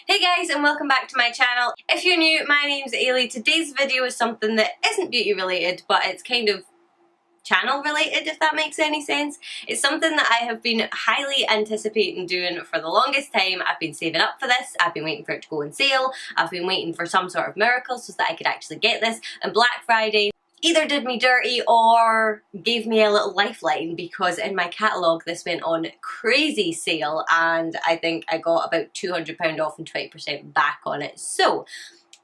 Hey guys, and welcome back to my channel. If you're new, my name's Ailey. Today's video is something that isn't beauty related, but it's kind of channel related, if that makes any sense. It's something that I have been highly anticipating doing for the longest time. I've been saving up for this, I've been waiting for it to go on sale, I've been waiting for some sort of miracle so that I could actually get this, and Black Friday either did me dirty or gave me a little lifeline, because in my catalogue this went on crazy sale and I think I got about £200 off and 20% back on it. So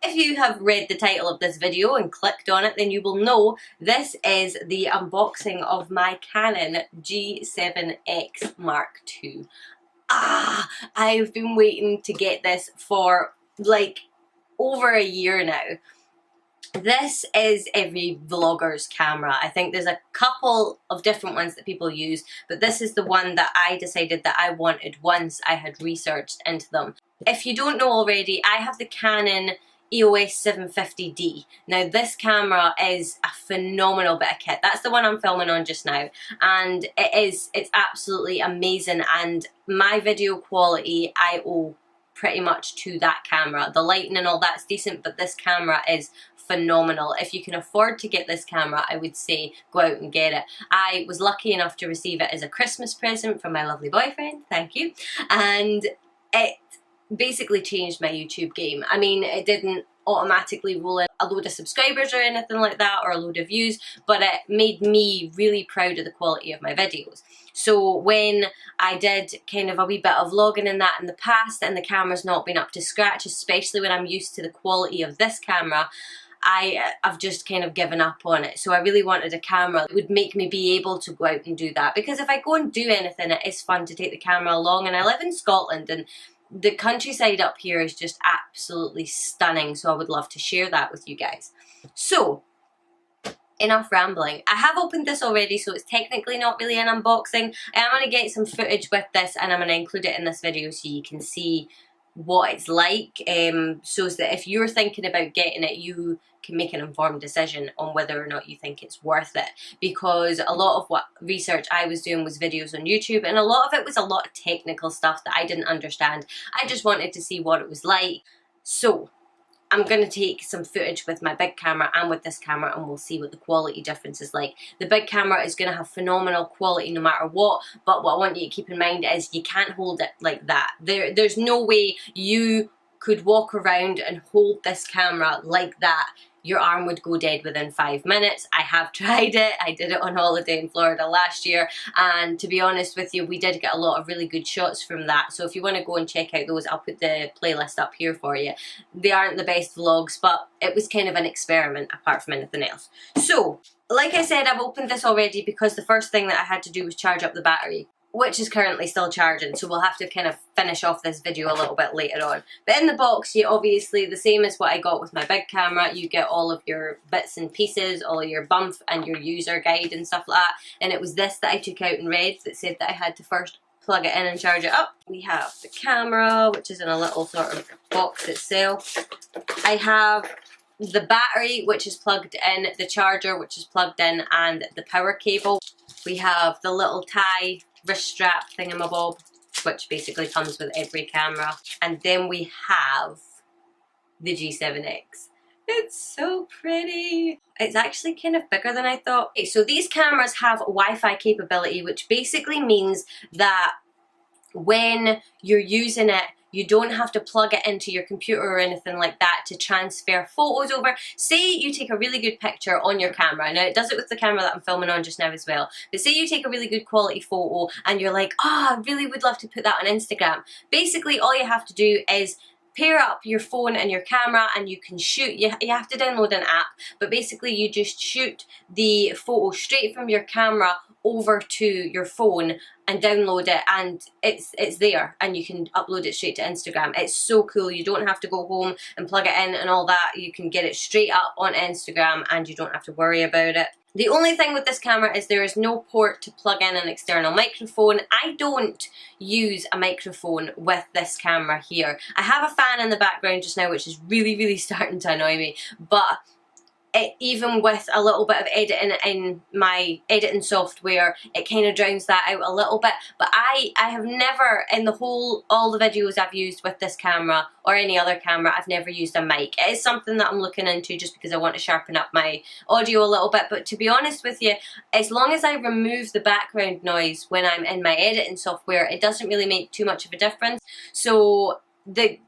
if you have read the title of this video and clicked on it, then you will know this is the unboxing of my Canon G7x Mark II. I've been waiting to get this for like over a year now. This is every vlogger's camera. I think there's a couple of different ones that people use, but this is the one that I decided that I wanted once I had researched into them. If you don't know already, I have the Canon EOS 750D. Now this camera is a phenomenal bit of kit. That's the one I'm filming on just now, and it's absolutely amazing, and my video quality I owe pretty much to that camera. The lighting and all that's decent, but this camera is phenomenal. If you can afford to get this camera, I would say go out and get it. I was lucky enough to receive it as a Christmas present from my lovely boyfriend, thank you, and it basically changed my YouTube game. I mean, it didn't automatically roll in a load of subscribers or anything like that, or a load of views, but it made me really proud of the quality of my videos. So when I did kind of a wee bit of vlogging in that in the past and the camera's not been up to scratch, especially when I'm used to the quality of this camera, I've just kind of given up on it. So I really wanted a camera that would make me be able to go out and do that, because if I go and do anything, it is fun to take the camera along, and I live in Scotland and the countryside up here is just absolutely stunning, so I would love to share that with you guys. So enough rambling. I have opened this already, so it's technically not really an unboxing. I am going to get some footage with this and I'm going to include it in this video so you can see what it's like, so that if you're thinking about getting it, you can make an informed decision on whether or not you think it's worth it. Because a lot of what research I was doing was videos on YouTube, and a lot of it was a lot of technical stuff that I didn't understand. I just wanted to see what it was like. So I'm going to take some footage with my big camera and with this camera, and we'll see what the quality difference is like. The big camera is going to have phenomenal quality no matter what, but what I want you to keep in mind is you can't hold it like that. There's no way you could walk around and hold this camera like that. Your arm would go dead within 5 minutes. I have tried it. I did it on holiday in Florida last year, and to be honest with you, we did get a lot of really good shots from that. So if you want to go and check out those, I'll put the playlist up here for you. They aren't the best vlogs, but it was kind of an experiment apart from anything else. So, like I said, I've opened this already because the first thing that I had to do was charge up the battery, which is currently still charging, so we'll have to kind of finish off this video a little bit later on. But in the box, you obviously, the same as what I got with my big camera, you get all of your bits and pieces, all of your bump and your user guide and stuff like that. And it was this that I took out and read that said that I had to first plug it in and charge it up. We have the camera, which is in a little sort of box itself. I have the battery, which is plugged in, the charger, which is plugged in, and the power cable. We have the little tie wrist strap thingamabob, which basically comes with every camera. And then we have the G7X. It's so pretty. It's actually kind of bigger than I thought. Okay, so these cameras have Wi-Fi capability, which basically means that when you're using it, you don't have to plug it into your computer or anything like that to transfer photos over. Say you take a really good picture on your camera. Now it does it with the camera that I'm filming on just now as well. But say you take a really good quality photo and you're like, I really would love to put that on Instagram. Basically all you have to do is pair up your phone and your camera and you can shoot. You have to download an app, but basically you just shoot the photo straight from your camera over to your phone and download it, and it's there and you can upload it straight to Instagram. It's so cool. You don't have to go home and plug it in and all that. You can get it straight up on Instagram and you don't have to worry about it. The only thing with this camera is there is no port to plug in an external microphone. I don't use a microphone with this camera here. I have a fan in the background just now, which is really starting to annoy me, but even with a little bit of editing in my editing software, it kind of drowns that out a little bit. But I have never, in all the videos I've used with this camera or any other camera, I've never used a mic. It is something that I'm looking into just because I want to sharpen up my audio a little bit. But to be honest with you, as long as I remove the background noise when I'm in my editing software, it doesn't really make too much of a difference. So the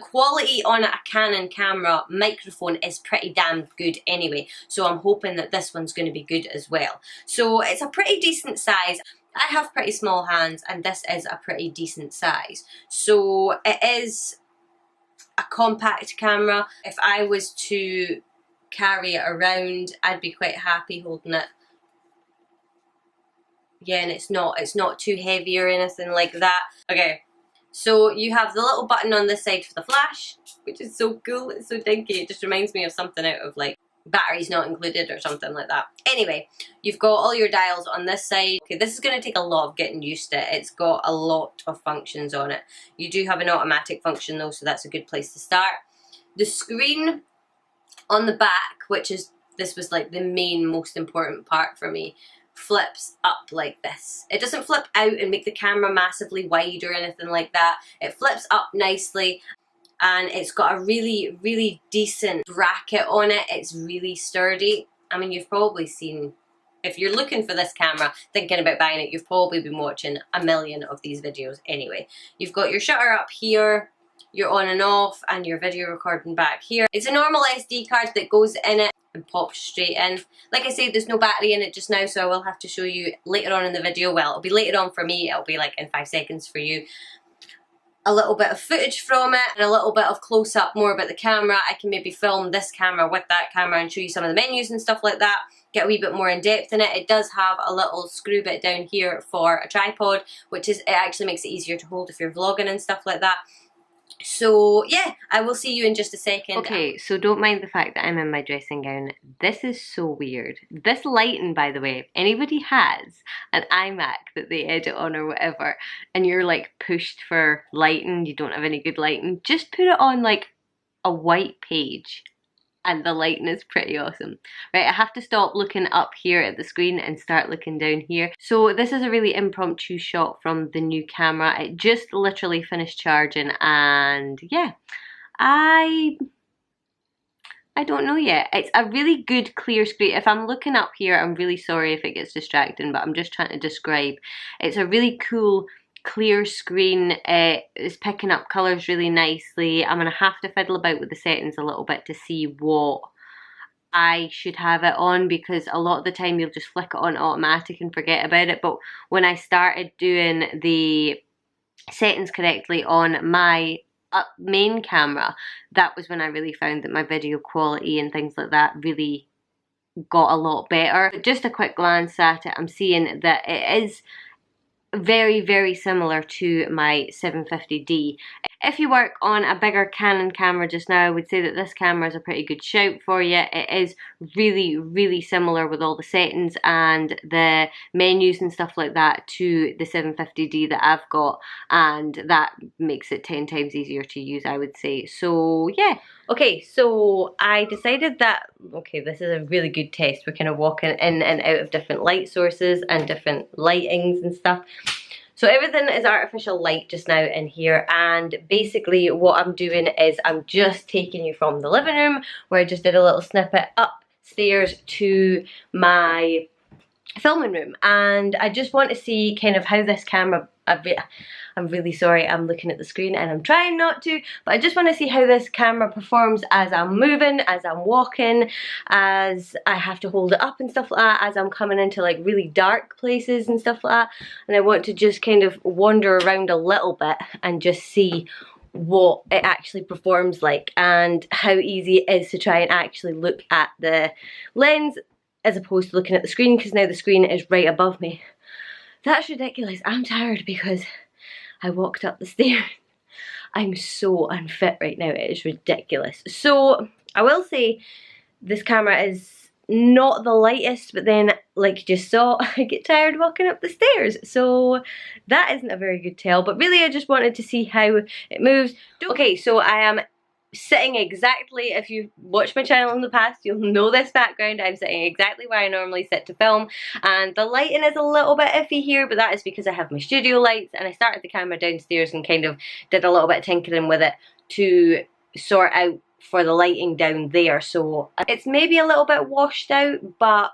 quality on a Canon camera microphone is pretty damn good anyway, so I'm hoping that this one's going to be good as well. So it's a pretty decent size. I have pretty small hands and this is a pretty decent size. So it is a compact camera. If I was to carry it around, I'd be quite happy holding it. Yeah, and it's not too heavy or anything like that. Okay. So you have the little button on this side for the flash, which is so cool. It's so dinky. It just reminds me of something out of like batteries not included or something like that. Anyway, you've got all your dials on this side. Okay, this is going to take a lot of getting used to. It's got a lot of functions on it. You do have an automatic function though, so that's a good place to start. The screen on the back, this was like the main most important part for me, flips up like this. It doesn't flip out and make the camera massively wide or anything like that. It flips up nicely and it's got a really, really decent bracket on it. It's really sturdy. I mean, you've probably seen, if you're looking for this camera, thinking about buying it, you've probably been watching a million of these videos anyway. You've got your shutter up here, your on and off, and your video recording back here. It's a normal SD card that goes in it and pops straight in. Like I said, there's no battery in it just now, so I will have to show you later on in the video. Well, it'll be later on for me, it'll be like in 5 seconds for you. A little bit of footage from it and a little bit of close up more about the camera. I can maybe film this camera with that camera and show you some of the menus and stuff like that. Get a wee bit more in depth in it. It does have a little screw bit down here for a tripod, it actually makes it easier to hold if you're vlogging and stuff like that. So yeah, I will see you in just a second. Okay, so don't mind the fact that I'm in my dressing gown. This is so weird. This lighting, by the way, if anybody has an iMac that they edit on or whatever, and you're like pushed for lighting, you don't have any good lighting, just put it on like a white page and the lighting is pretty awesome. Right, I have to stop looking up here at the screen and start looking down here. So this is a really impromptu shot from the new camera. It just literally finished charging and yeah, I don't know yet. It's a really good clear screen. If I'm looking up here, I'm really sorry if it gets distracting, but I'm just trying to describe. It's a really cool clear screen. It's picking up colours really nicely. I'm going to have to fiddle about with the settings a little bit to see what I should have it on, because a lot of the time you'll just flick it on automatic and forget about it. But when I started doing the settings correctly on my main camera, that was when I really found that my video quality and things like that really got a lot better. But just a quick glance at it, I'm seeing that it is very, very similar to my 750D. If you work on a bigger Canon camera just now, I would say that this camera is a pretty good shout for you. It is really, really similar with all the settings and the menus and stuff like that to the 750D that I've got, and that makes it 10 times easier to use, I would say. So yeah. Okay, so I decided that, okay, this is a really good test. We're kind of walking in and out of different light sources and different lightings and stuff. So everything is artificial light just now in here, and basically what I'm doing is I'm just taking you from the living room, where I just did a little snippet, upstairs to my filming room, and I just want to see kind of how this camera, I'm really sorry, I'm looking at the screen and I'm trying not to, but I just want to see how this camera performs as I'm moving, as I'm walking, as I have to hold it up and stuff like that, as I'm coming into like really dark places and stuff like that. And I want to just kind of wander around a little bit and just see what it actually performs like, and how easy it is to try and actually look at the lens as opposed to looking at the screen, because now the screen is right above me. That's ridiculous. I'm tired because I walked up the stairs. I'm so unfit right now, it is ridiculous. So I will say this camera is not the lightest, but then like you just saw, I get tired walking up the stairs. So that isn't a very good tell, but really I just wanted to see how it moves. Okay, so I am sitting exactly, if you've watched my channel in the past, you'll know this background. I'm sitting exactly where I normally sit to film, and the lighting is a little bit iffy here, but that is because I have my studio lights, and I started the camera downstairs and kind of did a little bit of tinkering with it to sort out for the lighting down there, so it's maybe a little bit washed out, but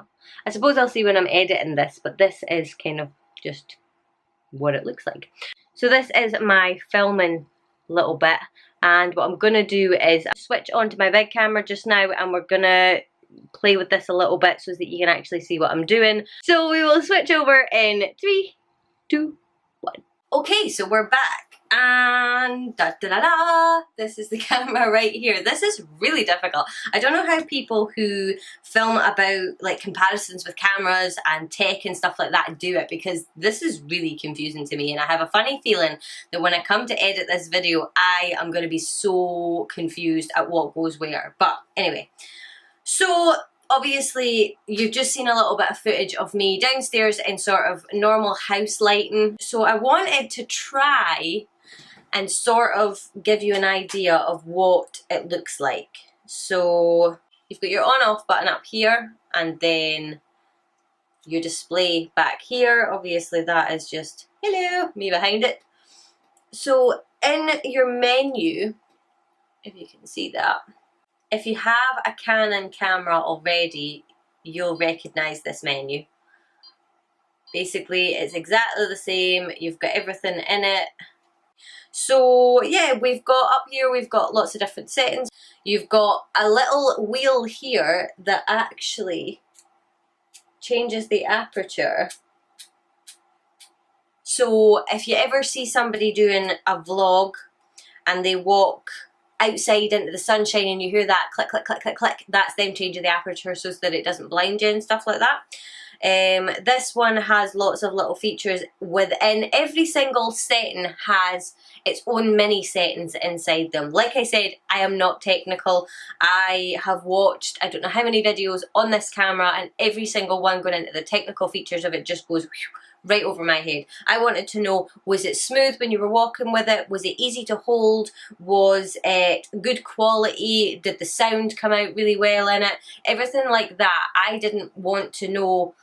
I suppose I'll see when I'm editing this, but this is kind of just what it looks like. So this is my filming little bit, and what I'm gonna do is switch onto my big camera just now, and we're gonna play with this a little bit so that you can actually see what I'm doing. So we will switch over in 3, 2, 1. Okay, so we're back, and this is the camera right here. This is really difficult. I don't know how people who film about like comparisons with cameras and tech and stuff like that do it, because this is really confusing to me, and I have a funny feeling that when I come to edit this video I am going to be so confused at what goes where. But anyway, so obviously you've just seen a little bit of footage of me downstairs in sort of normal house lighting, so I wanted to try and sort of give you an idea of what it looks like. So you've got your on-off button up here, and then your display back here. Obviously that is just, hello, me behind it. So in your menu, if you can see that, if you have a Canon camera already, you'll recognise this menu. Basically it's exactly the same, you've got everything in it. So yeah, we've got up here, we've got lots of different settings. You've got a little wheel here that actually changes the aperture. So if you ever see somebody doing a vlog and they walk outside into the sunshine and you hear that click, click, click, click, click, that's them changing the aperture so that it doesn't blind you and stuff like that. This one has lots of little features within. Every single setting has its own mini settings inside them. Like I said, I am not technical. I have watched I don't know how many videos on this camera, and every single one going into the technical features of it just goes right over my head. I wanted to know, was it smooth when you were walking with it? Was it easy to hold? Was it good quality? Did the sound come out really well in it? Everything like that. I didn't want to know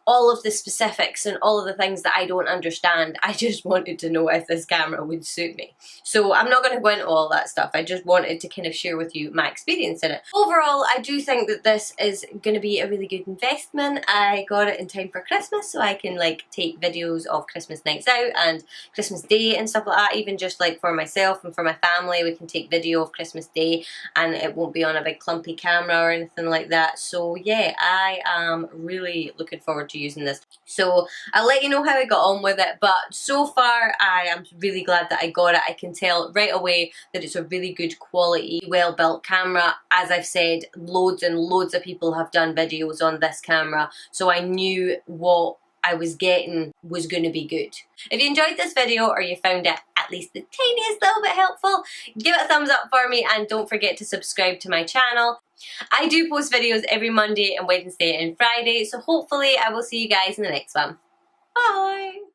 all of the specifics and all of the things that I don't understand. I just wanted to know if this camera would suit me. So I'm not going to go into all that stuff. I just wanted to kind of share with you my experience in it. Overall, I do think that this is going to be a really good investment. I got it in time for Christmas, so I can like take videos of Christmas nights out and Christmas Day and stuff like that. Even just like for myself and for my family, we can take video of Christmas Day and it won't be on a big clumpy camera or anything like that. So yeah, I am really looking forward to using this. So I'll let you know how I got on with it, but so far I am really glad that I got it. I can tell right away that it's a really good quality, well built camera. As I've said, loads and loads of people have done videos on this camera, so I knew what I was getting was going to be good. If you enjoyed this video or you found it at least the tiniest little bit helpful, give it a thumbs up for me, and don't forget to subscribe to my channel. I do post videos every Monday and Wednesday and Friday, so hopefully I will see you guys in the next one. Bye!